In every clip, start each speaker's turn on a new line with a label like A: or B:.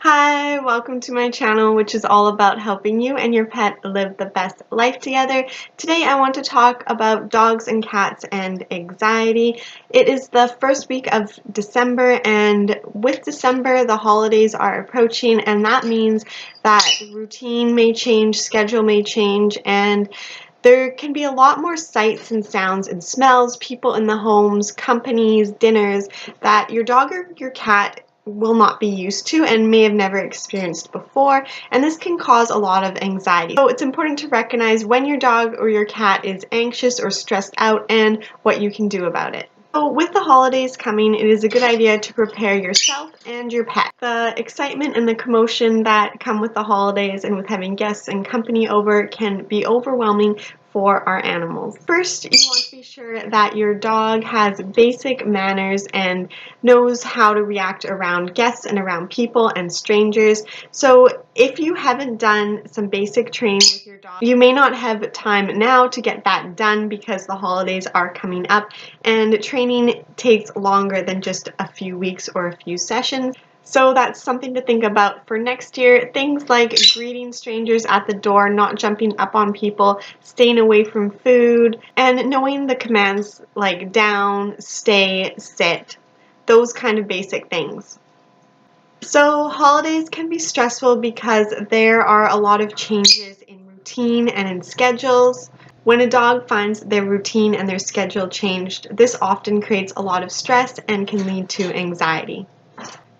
A: Hi, welcome to my channel, which is all about helping you and your pet live the best life together. Today I want to talk about dogs and cats and anxiety. It is the first week of December, and with December the holidays are approaching, and that means that routine may change, schedule may change, and there can be a lot more sights and sounds and smells, people in the homes, companies, dinners that your dog or your cat will not be used to and may have never experienced before, and this can cause a lot of anxiety. So it's important to recognize when your dog or your cat is anxious or stressed out and what you can do about it. So with the holidays coming, it is a good idea to prepare yourself and your pet. The excitement and the commotion that come with the holidays and with having guests and company over can be overwhelming for our animals. First, you want to be sure that your dog has basic manners and knows how to react around guests and around people and strangers. So if you haven't done some basic training with your dog, you may not have time now to get that done because the holidays are coming up and training takes longer than just a few weeks or a few sessions. So that's something to think about for next year. Things like greeting strangers at the door, not jumping up on people, staying away from food, and knowing the commands like down, stay, sit, those kind of basic things. So holidays can be stressful because there are a lot of changes in routine and in schedules. When a dog finds their routine and their schedule changed, this often creates a lot of stress and can lead to anxiety.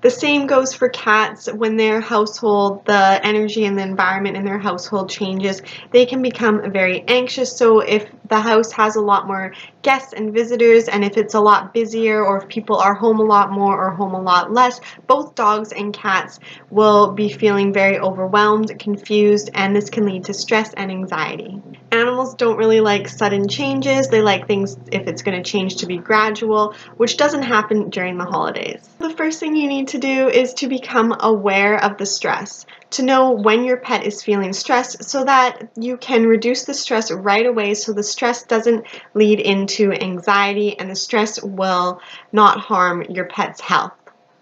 A: The same goes for cats. When their household, the energy and the environment in their household changes, they can become very anxious. So if the house has a lot more guests and visitors, and if it's a lot busier, or if people are home a lot more or home a lot less, both dogs and cats will be feeling very overwhelmed, confused, and this can lead to stress and anxiety. Animals don't really like sudden changes. They like things, if it's going to change, to be gradual, which doesn't happen during the holidays. The first thing you need to do is to become aware of the stress, to know when your pet is feeling stressed so that you can reduce the stress right away so the stress doesn't lead into anxiety and the stress will not harm your pet's health.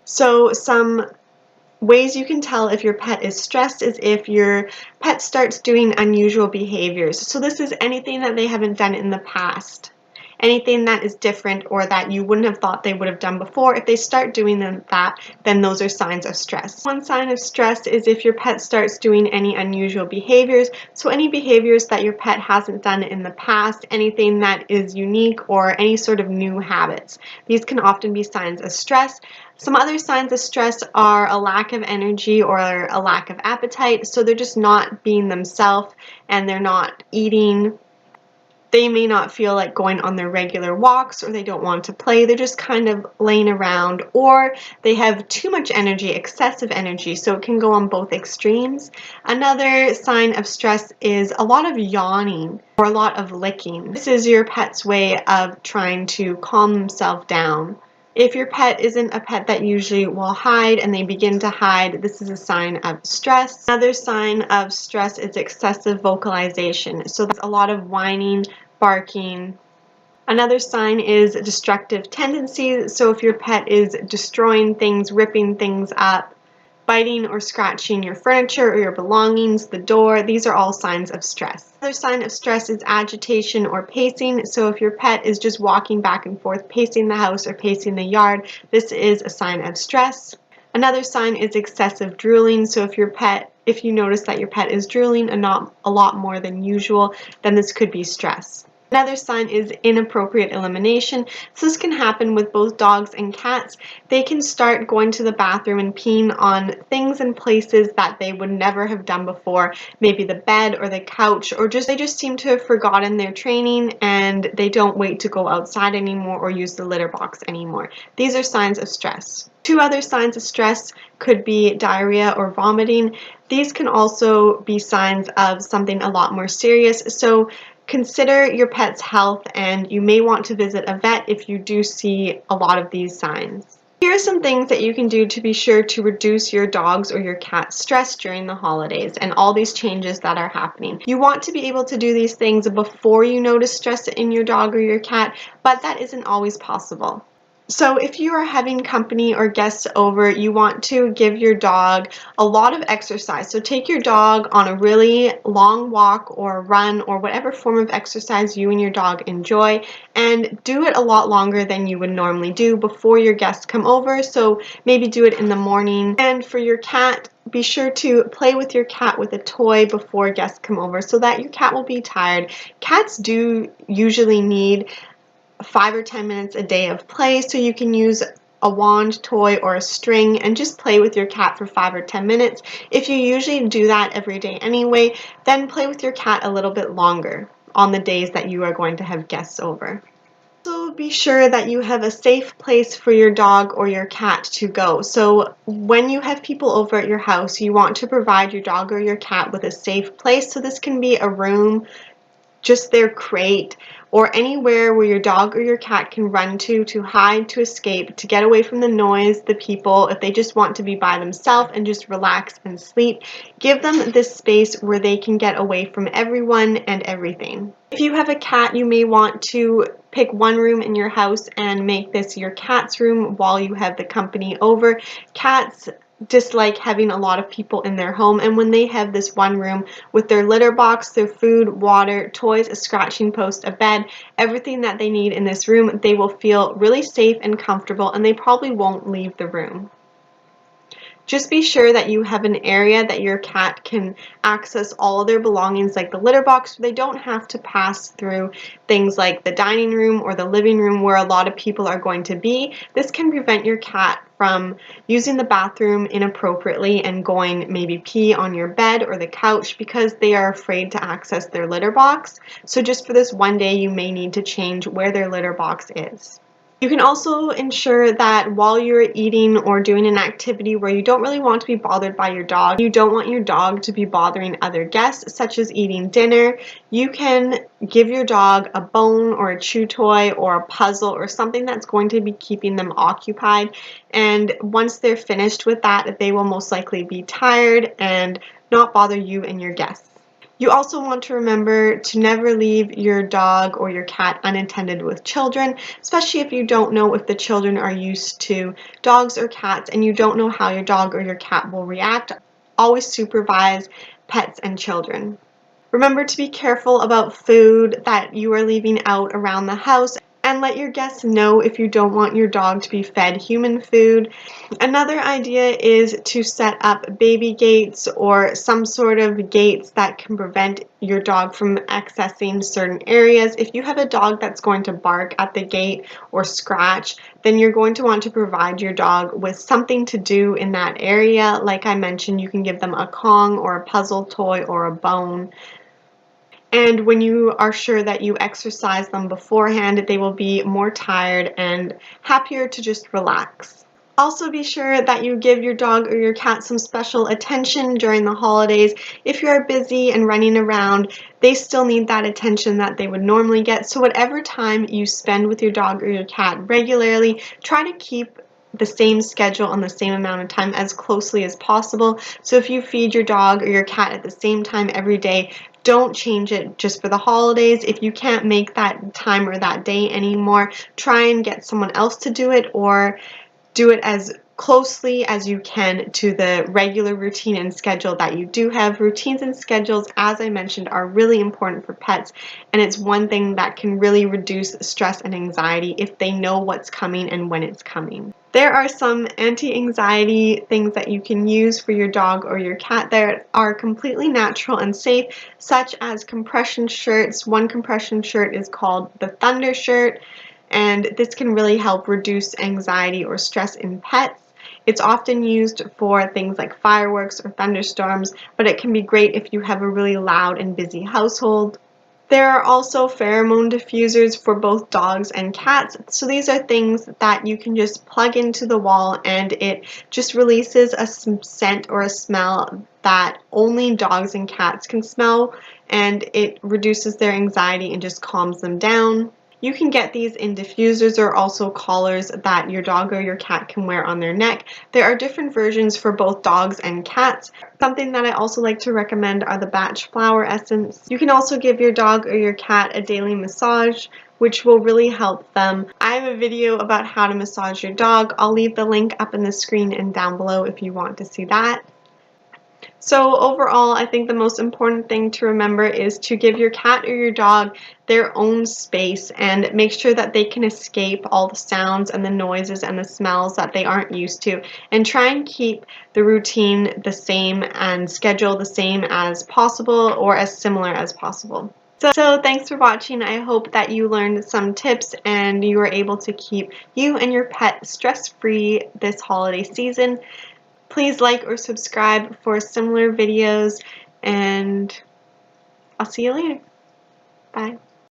A: So some ways you can tell if your pet is stressed is if your pet starts doing unusual behaviors. So this is anything that they haven't done in the past, anything that is different or that you wouldn't have thought they would have done before. If they start doing that, then those are signs of stress. One sign of stress is if your pet starts doing any unusual behaviors. So any behaviors that your pet hasn't done in the past, anything that is unique, or any sort of new habits. These can often be signs of stress. Some other signs of stress are a lack of energy or a lack of appetite. So they're just not being themselves and they're not eating. They may not feel like going on their regular walks, or they don't want to play. They're just kind of laying around, or they have too much energy, excessive energy, so it can go on both extremes. Another sign of stress is a lot of yawning or a lot of licking. This is your pet's way of trying to calm themselves down. If your pet isn't a pet that usually will hide and they begin to hide, this is a sign of stress. Another sign of stress is excessive vocalization. So there's a lot of whining, barking. Another sign is destructive tendencies. So if your pet is destroying things, ripping things up, biting or scratching your furniture or your belongings, the door, these are all signs of stress. Another sign of stress is agitation or pacing. So if your pet is just walking back and forth, pacing the house or pacing the yard, this is a sign of stress. Another sign is excessive drooling. So if you notice that your pet is drooling and not a lot more than usual, then this could be stress. Another sign is inappropriate elimination. So this can happen with both dogs and cats. They can start going to the bathroom and peeing on things and places that they would never have done before, maybe the bed or the couch, or they just seem to have forgotten their training and they don't wait to go outside anymore or use the litter box anymore. These are signs of stress. Two other signs of stress could be diarrhea or vomiting. These can also be signs of something a lot more serious. So consider your pet's health, and you may want to visit a vet if you do see a lot of these signs. Here are some things that you can do to be sure to reduce your dog's or your cat's stress during the holidays and all these changes that are happening. You want to be able to do these things before you notice stress in your dog or your cat, but that isn't always possible. So if you are having company or guests over, you want to give your dog a lot of exercise. So take your dog on a really long walk or run or whatever form of exercise you and your dog enjoy, and do it a lot longer than you would normally do before your guests come over. So maybe do it in the morning. And for your cat, be sure to play with your cat with a toy before guests come over so that your cat will be tired. Cats do usually need 5 or 10 minutes a day of play, so you can use a wand, toy, or a string and just play with your cat for 5 or 10 minutes. If you usually do that every day anyway, then play with your cat a little bit longer on the days that you are going to have guests over. Also, be sure that you have a safe place for your dog or your cat to go. So when you have people over at your house, you want to provide your dog or your cat with a safe place. So this can be a room, just their crate, or anywhere where your dog or your cat can run to hide, to escape, to get away from the noise, the people, if they just want to be by themselves and just relax and sleep. Give them this space where they can get away from everyone and everything. If you have a cat, you may want to pick one room in your house and make this your cat's room while you have the company over. Cats dislike having a lot of people in their home, and when they have this one room with their litter box, their food, water, toys, a scratching post, a bed, everything that they need in this room, they will feel really safe and comfortable, and they probably won't leave the room. Just be sure that you have an area that your cat can access all of their belongings, like the litter box. They don't have to pass through things like the dining room or the living room where a lot of people are going to be. This can prevent your cat from using the bathroom inappropriately and going maybe pee on your bed or the couch because they are afraid to access their litter box. So just for this one day, you may need to change where their litter box is. You can also ensure that while you're eating or doing an activity where you don't really want to be bothered by your dog, you don't want your dog to be bothering other guests, such as eating dinner, you can give your dog a bone or a chew toy or a puzzle or something that's going to be keeping them occupied. And once they're finished with that, they will most likely be tired and not bother you and your guests. You also want to remember to never leave your dog or your cat unattended with children, especially if you don't know if the children are used to dogs or cats and you don't know how your dog or your cat will react. Always supervise pets and children. Remember to be careful about food that you are leaving out around the house, and let your guests know if you don't want your dog to be fed human food. Another idea is to set up baby gates or some sort of gates that can prevent your dog from accessing certain areas. If you have a dog that's going to bark at the gate or scratch, then you're going to want to provide your dog with something to do in that area. Like I mentioned, you can give them a Kong or a puzzle toy or a bone. And when you are sure that you exercise them beforehand, they will be more tired and happier to just relax. Also be sure that you give your dog or your cat some special attention during the holidays. If you are busy and running around, they still need that attention that they would normally get. So whatever time you spend with your dog or your cat regularly, try to keep the same schedule and the same amount of time as closely as possible. So if you feed your dog or your cat at the same time every day, don't change it just for the holidays. If you can't make that time or that day anymore, try and get someone else to do it, or do it as closely as you can to the regular routine and schedule that you do have. Routines and schedules, as I mentioned, are really important for pets, and it's one thing that can really reduce stress and anxiety if they know what's coming and when it's coming. There are some anti-anxiety things that you can use for your dog or your cat that are completely natural and safe, such as compression shirts. One compression shirt is called the Thunder shirt, and this can really help reduce anxiety or stress in pets. It's often used for things like fireworks or thunderstorms, but it can be great if you have a really loud and busy household. There are also pheromone diffusers for both dogs and cats. So these are things that you can just plug into the wall, and it just releases a scent or a smell that only dogs and cats can smell, and it reduces their anxiety and just calms them down. You can get these in diffusers or also collars that your dog or your cat can wear on their neck. There are different versions for both dogs and cats. Something that I also like to recommend are the Batch Flower Essence. You can also give your dog or your cat a daily massage which will really help them. I have a video about how to massage your dog. I'll leave the link up in the screen and down below if you want to see that. So overall, I think the most important thing to remember is to give your cat or your dog their own space and make sure that they can escape all the sounds and the noises and the smells that they aren't used to, and try and keep the routine the same and schedule the same as possible or as similar as possible. So thanks for watching. I hope that you learned some tips and you were able to keep you and your pet stress-free this holiday season. Please like or subscribe for similar videos, and I'll see you later. Bye.